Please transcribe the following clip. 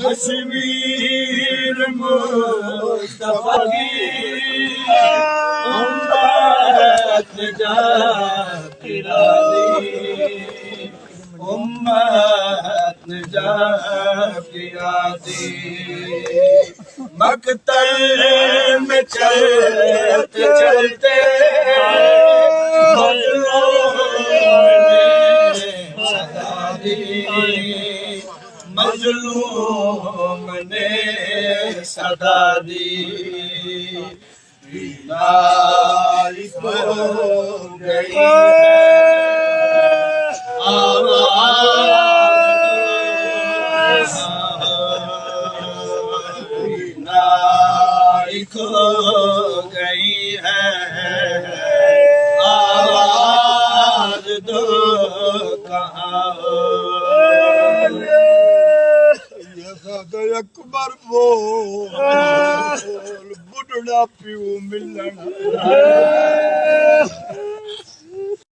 कश्मीर मुस्तफा की उम्मत जा फिरादी, उम्मत जा फिरादी। मकतल में चलते चलते मजलूम ने सदा दी, नाइस हो गई है आवाज़, नाइस हो गई है आवाज़, दो कहाँ अकबर बोल बुढ़ा प्यू मिलना।